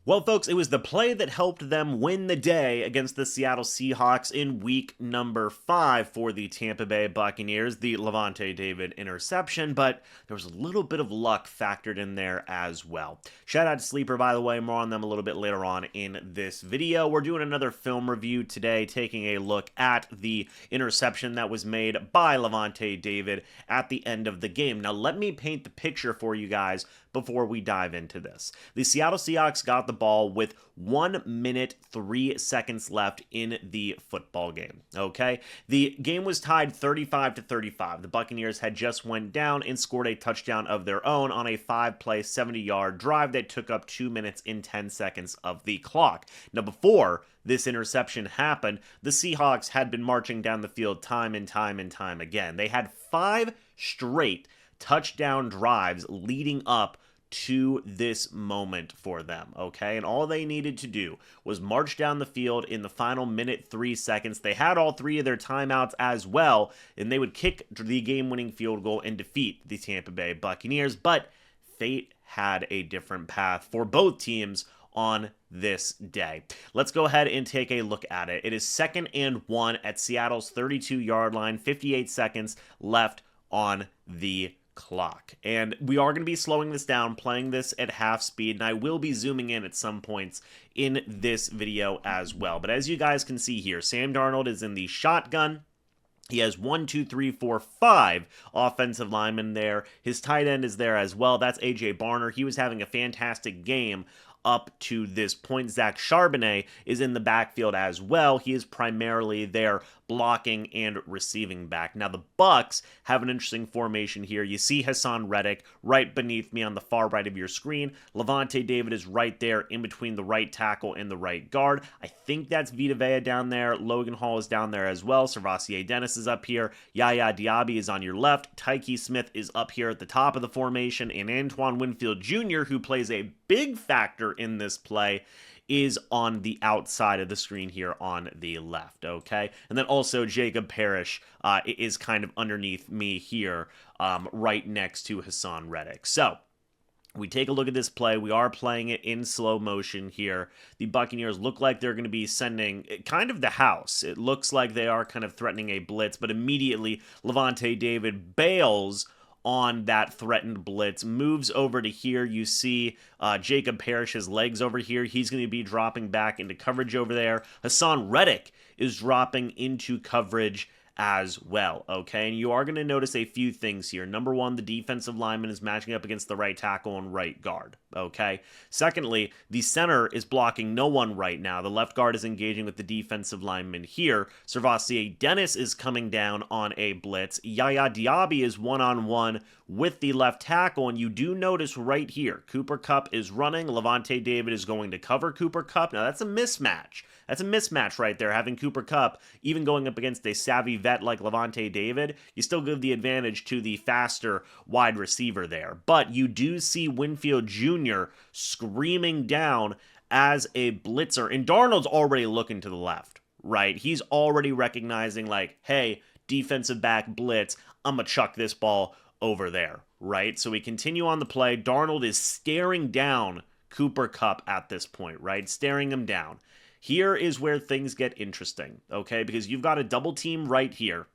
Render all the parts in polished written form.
Well, folks, it was the play that helped them win the day against the Seattle Seahawks in week number 5 for the Tampa Bay Buccaneers, the Levante David interception, but there was a little bit of luck factored in there as well. Shout out to Sleeper, by the way, more on them a little bit later on in this video. We're doing another film review today, taking a look at the interception that was made by Levante David at the end of the game. Now, let me paint the picture for you guys before we dive into this. The Seattle Seahawks got the ball with 1 minute 3 seconds left in the football game. Okay, the game was tied 35-35. The Buccaneers had just went down and scored a touchdown of their own on a 5-play 70-yard drive that took up 2 minutes and 10 seconds of the clock. Now, before this interception happened, the Seahawks had been marching down the field time and time again. They had 5 straight touchdown drives leading up to this moment for them, okay? And all they needed to do was march down the field in the final minute 3 seconds. They had all 3 of their timeouts as well, and they would kick the game-winning field goal and defeat the Tampa Bay Buccaneers, but fate had a different path for both teams on this day. Let's go ahead and take a look at it. It is 2nd and 1 at Seattle's 32-yard line, 58 seconds left on the clock. And we are going to be slowing this down, playing this at half speed, and I will be zooming in at some points in this video as well. But as you guys can see here, Sam Darnold is in the shotgun. He has 1, 2, 3, 4, 5 offensive linemen there. His tight end is there as well. That's A.J. Barner. He was having a fantastic game up to this point. Zach Charbonnet is in the backfield as well. He is primarily there blocking and receiving back. Now, the Bucs have an interesting formation here. You see Hassan Reddick right beneath me on the far right of your screen. Levante David is right there in between the right tackle and the right guard. I think that's Vita Vea down there. Logan Hall is down there as well. Servassier Dennis is up here. Yaya Diaby is on your left. Tyke Smith is up here at the top of the formation. And Antoine Winfield Jr., who plays a big factor in this play, is on the outside of the screen here on the left, okay? And then also Jacob Parrish is kind of underneath me here, right next to Hassan Reddick. So, we take a look at this play. We are playing it in slow motion here. The Buccaneers look like they're going to be sending kind of the house. It looks like they are kind of threatening a blitz, but immediately Levante David bails on that threatened blitz, moves over to here. You see Jacob Parrish's legs over here. He's going to be dropping back into coverage over there. Hassan Reddick is dropping into coverage as well, okay? And you are going to notice a few things here. Number one, the defensive lineman is matching up against the right tackle and right guard, okay? Secondly, the center is blocking no one right now. The left guard is engaging with the defensive lineman here. Servassier Dennis is coming down on a blitz. Yaya Diaby is one-on-one with the left tackle, and you do notice right here, Cooper Kupp is running. Levante David is going to cover Cooper Kupp. Now, that's a mismatch. That's a mismatch right there, having Cooper Kupp even going up against a savvy vet like Levante David. You still give the advantage to the faster wide receiver there. But you do see Winfield Jr. screaming down as a blitzer, and Darnold's already looking to the left, right? He's already recognizing, like, hey, defensive back blitz, I'm going to chuck this ball over there, right? So we continue on the play. Darnold is staring down Cooper Kupp at this point, right? Staring him down. Here is where things get interesting, okay? Because you've got a double team right here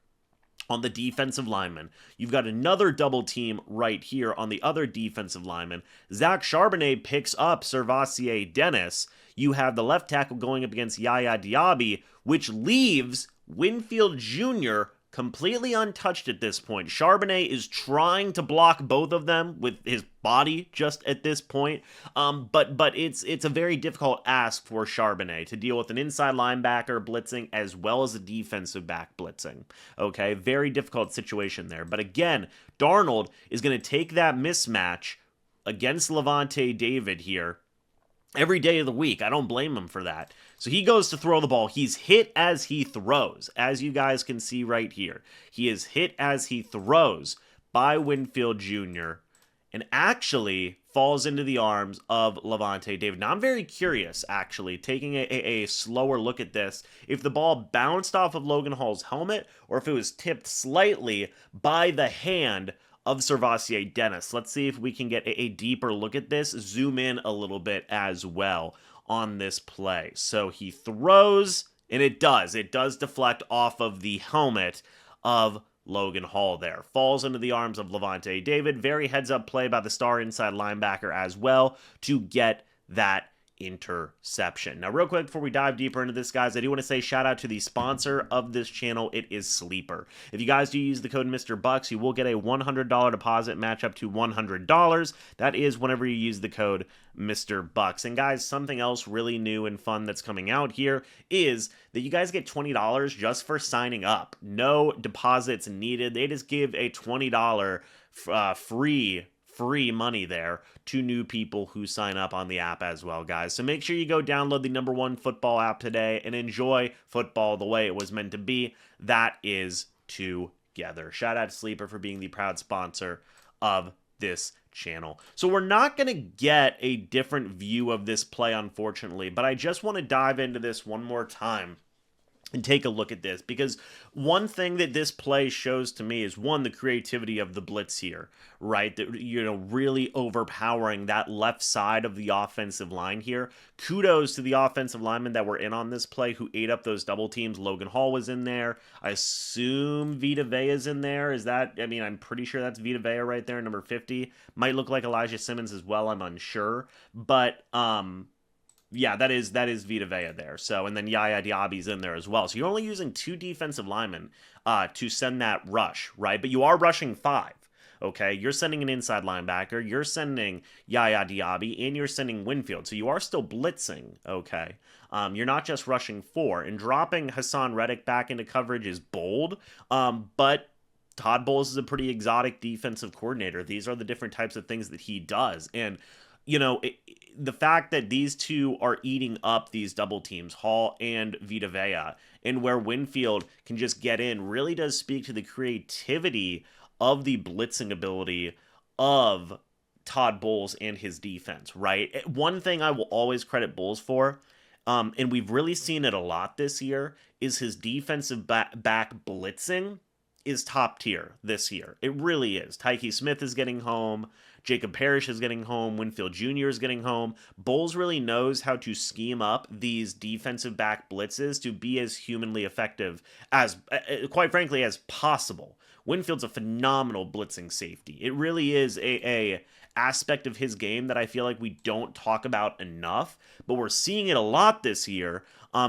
on the defensive lineman. You've got another double team right here on the other defensive lineman. Zach Charbonnet picks up Servassier Dennis. You have the left tackle going up against Yaya Diaby, which leaves Winfield Jr. completely untouched at this point. Charbonnet is trying to block both of them with his body just at this point, but it's a very difficult ask for Charbonnet to deal with an inside linebacker blitzing as well as a defensive back blitzing. Okay, very difficult situation there. But again, Darnold is going to take that mismatch against Levante David here every day of the week. I don't blame him for that. So he goes to throw the ball. He's hit as he throws, as you guys can see right here. He is hit as he throws by Winfield Jr. and actually falls into the arms of Levante David. Now, I'm very curious, actually, taking a slower look at this, if the ball bounced off of Logan Hall's helmet or if it was tipped slightly by the hand of SirVocea Dennis. Let's see if we can get a deeper look at this, zoom in a little bit as well on this play. So he throws, and it does deflect off of the helmet of Logan Hall there. Falls into the arms of Lavonte David. Very heads-up play by the star inside linebacker as well to get that interception. Now, real quick, before we dive deeper into this, guys, I do want to say shout out to the sponsor of this channel. It is Sleeper. If you guys do use the code MrBucs, you will get a $100 deposit match up to $100. That is whenever you use the code MrBucs. And guys, something else really new and fun that's coming out here is that you guys get $20 just for signing up. No deposits needed. They just give a $20 free money there to new people who sign up on the app as well, guys. So make sure you go download the #1 football app today and enjoy football the way it was meant to be. That is together. Shout out to Sleeper for being the proud sponsor of this channel. So we're not going to get a different view of this play, unfortunately, but I just want to dive into this one more time and take a look at this, because one thing that this play shows to me is, one, the creativity of the blitz here, right? That, you know, really overpowering that left side of the offensive line here. Kudos to the offensive linemen that were in on this play who ate up those double teams. Logan Hall was in there. I assume Vita Vea is in there. Is that, I mean, I'm pretty sure that's Vita Vea right there, number 50. Might look like Elijah Simmons as well, I'm unsure. But, yeah, that is Vita Vea there. So, and then Yaya Diaby's in there as well. So you're only using 2 defensive linemen to send that rush, right? But you are rushing 5, okay? You're sending an inside linebacker, you're sending Yaya Diaby, and you're sending Winfield. So you are still blitzing, okay? You're not just rushing 4. And dropping Hassan Reddick back into coverage is bold, but Todd Bowles is a pretty exotic defensive coordinator. These are the different types of things that he does. And you know, the fact that these two are eating up these double teams, Hall and Vita Vea, and where Winfield can just get in, really does speak to the creativity of the blitzing ability of Todd Bowles and his defense, right? One thing I will always credit Bowles for, and we've really seen it a lot this year, is his defensive back blitzing is top tier this year. It really is. Tyke Smith is getting home. Jacob Parrish is getting home. Winfield Jr. is getting home. Bowles really knows how to scheme up these defensive back blitzes to be as humanly effective as, quite frankly, as possible. Winfield's a phenomenal blitzing safety. It really is a aspect of his game that I feel like we don't talk about enough, but we're seeing it a lot this year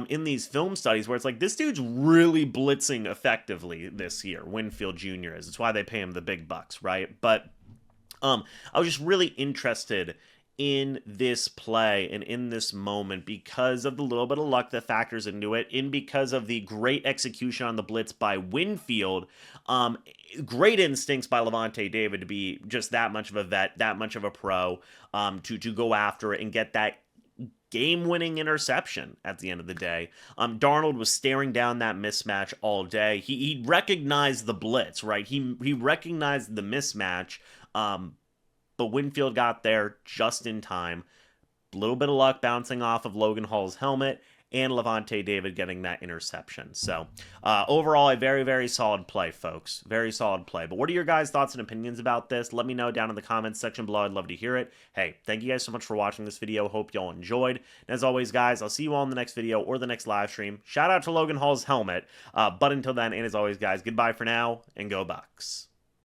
in these film studies where it's like, this dude's really blitzing effectively this year. Winfield Jr. is. It's why they pay him the big bucks, right? But I was just really interested in this play and in this moment because of the little bit of luck that factors into it, and because of the great execution on the blitz by Winfield, great instincts by Lavonte David to be just that much of a vet, that much of a pro, to go after it and get that game-winning interception at the end of the day. Darnold was staring down that mismatch all day. He recognized the blitz, right? He recognized the mismatch, but Winfield got there just in time. A little bit of luck bouncing off of Logan Hall's helmet, and Lavonte David getting that interception. So, overall, a very, very solid play, folks. Very solid play. But what are your guys' thoughts and opinions about this? Let me know down in the comments section below. I'd love to hear it. Hey, thank you guys so much for watching this video. Hope y'all enjoyed. And as always, guys, I'll see you all in the next video or the next live stream. Shout out to Logan Hall's helmet. But until then, and as always, guys, goodbye for now, and go Bucs.